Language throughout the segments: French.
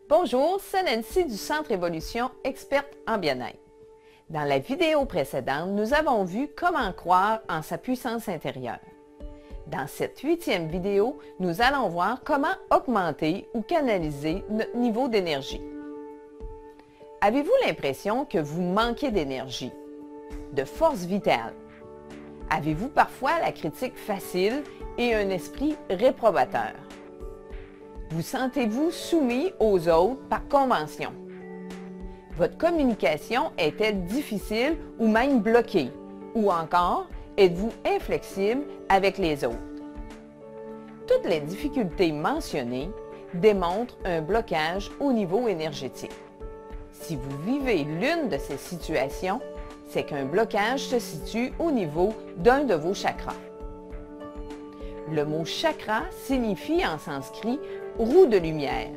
Bonjour, c'est Nancy du Centre Évolution, experte en bien-être. Dans la vidéo précédente, nous avons vu comment croire en sa puissance intérieure. Dans cette 8e vidéo, nous allons voir comment augmenter ou canaliser notre niveau d'énergie. Avez-vous l'impression que vous manquez d'énergie, de force vitale? Avez-vous parfois la critique facile et un esprit réprobateur? Vous sentez-vous soumis aux autres par convention? Votre communication est-elle difficile ou même bloquée? Ou encore, êtes-vous inflexible avec les autres? Toutes les difficultés mentionnées démontrent un blocage au niveau énergétique. Si vous vivez l'une de ces situations, c'est qu'un blocage se situe au niveau d'un de vos chakras. Le mot chakra signifie en sanskrit « roue de lumière ».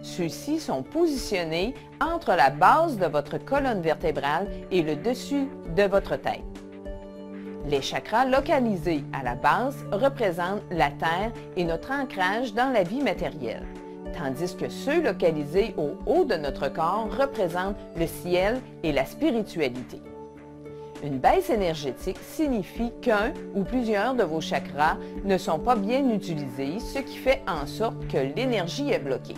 Ceux-ci sont positionnés entre la base de votre colonne vertébrale et le dessus de votre tête. Les chakras localisés à la base représentent la Terre et notre ancrage dans la vie matérielle, tandis que ceux localisés au haut de notre corps représentent le ciel et la spiritualité. Une baisse énergétique signifie qu'un ou plusieurs de vos chakras ne sont pas bien utilisés, ce qui fait en sorte que l'énergie est bloquée.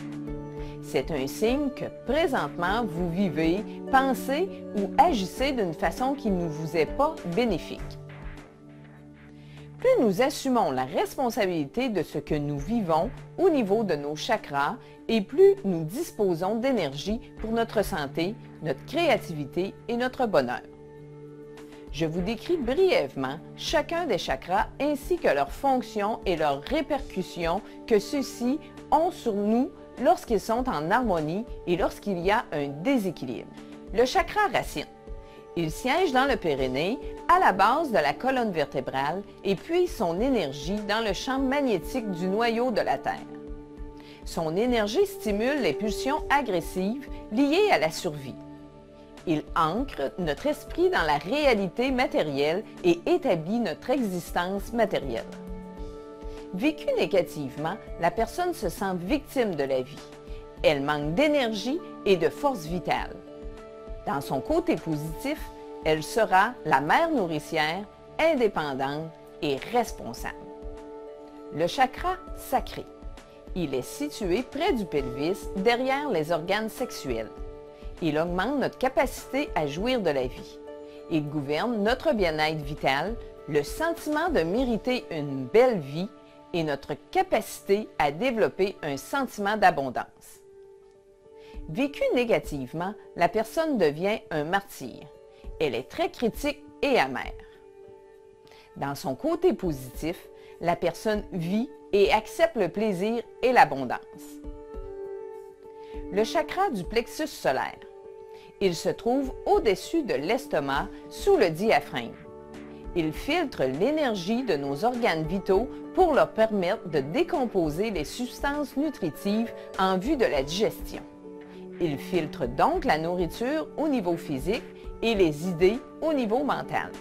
C'est un signe que présentement vous vivez, pensez ou agissez d'une façon qui ne vous est pas bénéfique. Plus nous assumons la responsabilité de ce que nous vivons au niveau de nos chakras et plus nous disposons d'énergie pour notre santé, notre créativité et notre bonheur. Je vous décris brièvement chacun des chakras ainsi que leurs fonctions et leurs répercussions que ceux-ci ont sur nous lorsqu'ils sont en harmonie et lorsqu'il y a un déséquilibre. Le chakra racine. Il siège dans le périnée, à la base de la colonne vertébrale et puise son énergie dans le champ magnétique du noyau de la Terre. Son énergie stimule les pulsions agressives liées à la survie. Il ancre notre esprit dans la réalité matérielle et établit notre existence matérielle. Vécue négativement, la personne se sent victime de la vie. Elle manque d'énergie et de force vitale. Dans son côté positif, elle sera la mère nourricière, indépendante et responsable. Le chakra sacré. Il est situé près du pelvis, derrière les organes sexuels. Il augmente notre capacité à jouir de la vie. Il gouverne notre bien-être vital, le sentiment de mériter une belle vie et notre capacité à développer un sentiment d'abondance. Vécue négativement, la personne devient un martyr. Elle est très critique et amère. Dans son côté positif, la personne vit et accepte le plaisir et l'abondance. Le chakra du plexus solaire. Il se trouve au-dessus de l'estomac, sous le diaphragme. Il filtre l'énergie de nos organes vitaux pour leur permettre de décomposer les substances nutritives en vue de la digestion. Il filtre donc la nourriture au niveau physique et les idées au niveau mental.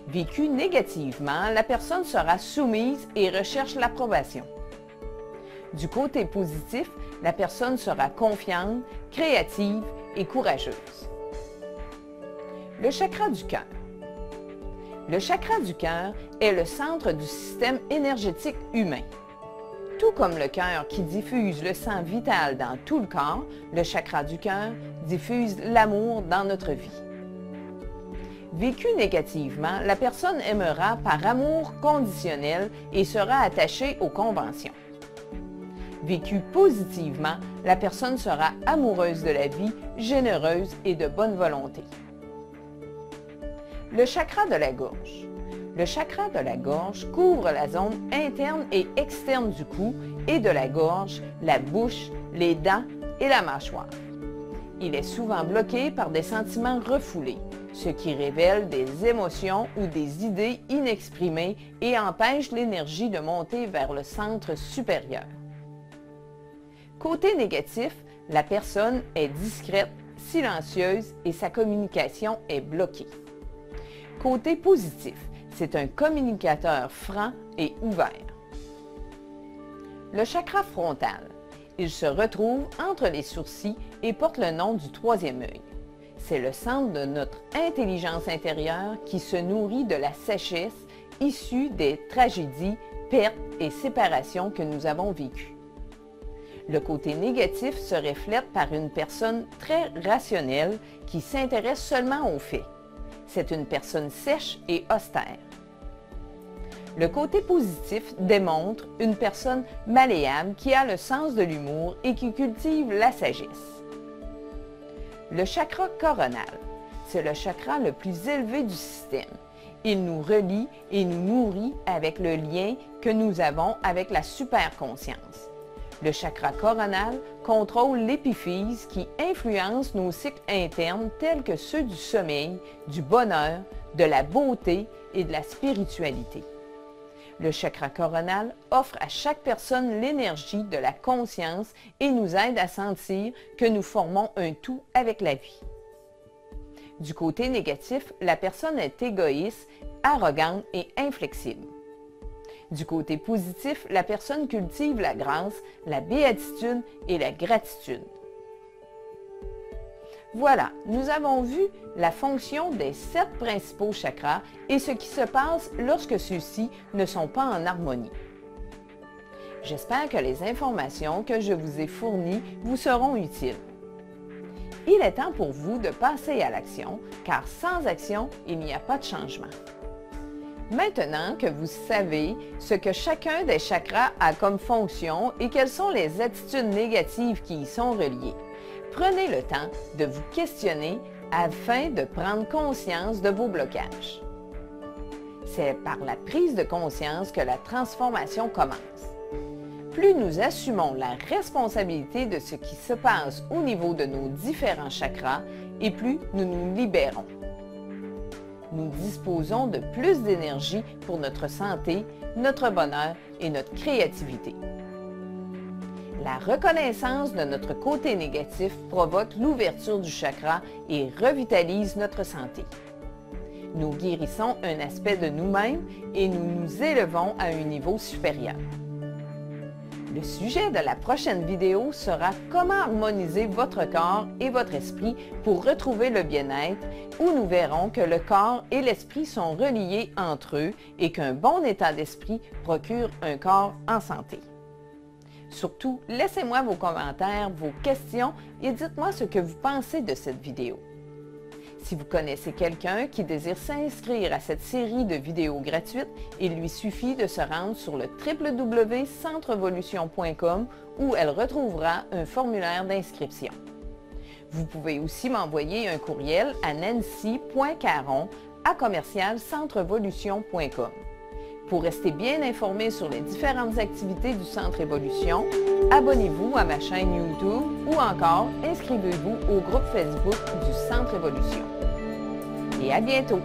Vécue négativement, la personne sera soumise et recherche l'approbation. Du côté positif, la personne sera confiante, créative et courageuse. Le chakra du cœur. Le chakra du cœur est le centre du système énergétique humain. Tout comme le cœur qui diffuse le sang vital dans tout le corps, le chakra du cœur diffuse l'amour dans notre vie. Vécue négativement, la personne aimera par amour conditionnel et sera attachée aux conventions. Vécue positivement, la personne sera amoureuse de la vie, généreuse et de bonne volonté. Le chakra de la gorge. Le chakra de la gorge couvre la zone interne et externe du cou et de la gorge, la bouche, les dents et la mâchoire. Il est souvent bloqué par des sentiments refoulés, ce qui révèle des émotions ou des idées inexprimées et empêche l'énergie de monter vers le centre supérieur. Côté négatif, la personne est discrète, silencieuse et sa communication est bloquée. Côté positif, c'est un communicateur franc et ouvert. Le chakra frontal. Il se retrouve entre les sourcils et porte le nom du troisième œil. C'est le centre de notre intelligence intérieure qui se nourrit de la sagesse issue des tragédies, pertes et séparations que nous avons vécues. Le côté négatif se reflète par une personne très rationnelle qui s'intéresse seulement aux faits. C'est une personne sèche et austère. Le côté positif démontre une personne malléable qui a le sens de l'humour et qui cultive la sagesse. Le chakra coronal, c'est le chakra le plus élevé du système. Il nous relie et nous nourrit avec le lien que nous avons avec la superconscience. Le chakra coronal contrôle l'épiphyse qui influence nos cycles internes tels que ceux du sommeil, du bonheur, de la beauté et de la spiritualité. Le chakra coronal offre à chaque personne l'énergie de la conscience et nous aide à sentir que nous formons un tout avec la vie. Du côté négatif, la personne est égoïste, arrogante et inflexible. Du côté positif, la personne cultive la grâce, la béatitude et la gratitude. Voilà, nous avons vu la fonction des 7 principaux chakras et ce qui se passe lorsque ceux-ci ne sont pas en harmonie. J'espère que les informations que je vous ai fournies vous seront utiles. Il est temps pour vous de passer à l'action, car sans action, il n'y a pas de changement. Maintenant que vous savez ce que chacun des chakras a comme fonction et quelles sont les attitudes négatives qui y sont reliées, prenez le temps de vous questionner afin de prendre conscience de vos blocages. C'est par la prise de conscience que la transformation commence. Plus nous assumons la responsabilité de ce qui se passe au niveau de nos différents chakras, et plus nous nous libérons. Nous disposons de plus d'énergie pour notre santé, notre bonheur et notre créativité. La reconnaissance de notre côté négatif provoque l'ouverture du chakra et revitalise notre santé. Nous guérissons un aspect de nous-mêmes et nous nous élevons à un niveau supérieur. Le sujet de la prochaine vidéo sera comment harmoniser votre corps et votre esprit pour retrouver le bien-être, où nous verrons que le corps et l'esprit sont reliés entre eux et qu'un bon état d'esprit procure un corps en santé. Surtout, laissez-moi vos commentaires, vos questions et dites-moi ce que vous pensez de cette vidéo. Si vous connaissez quelqu'un qui désire s'inscrire à cette série de vidéos gratuites, il lui suffit de se rendre sur le www.centrevolution.com où elle retrouvera un formulaire d'inscription. Vous pouvez aussi m'envoyer un courriel à nancy.caron@centrevolution.com. Pour rester bien informé sur les différentes activités du Centre Évolution, abonnez-vous à ma chaîne YouTube ou encore inscrivez-vous au groupe Facebook du Centre Évolution. Et à bientôt!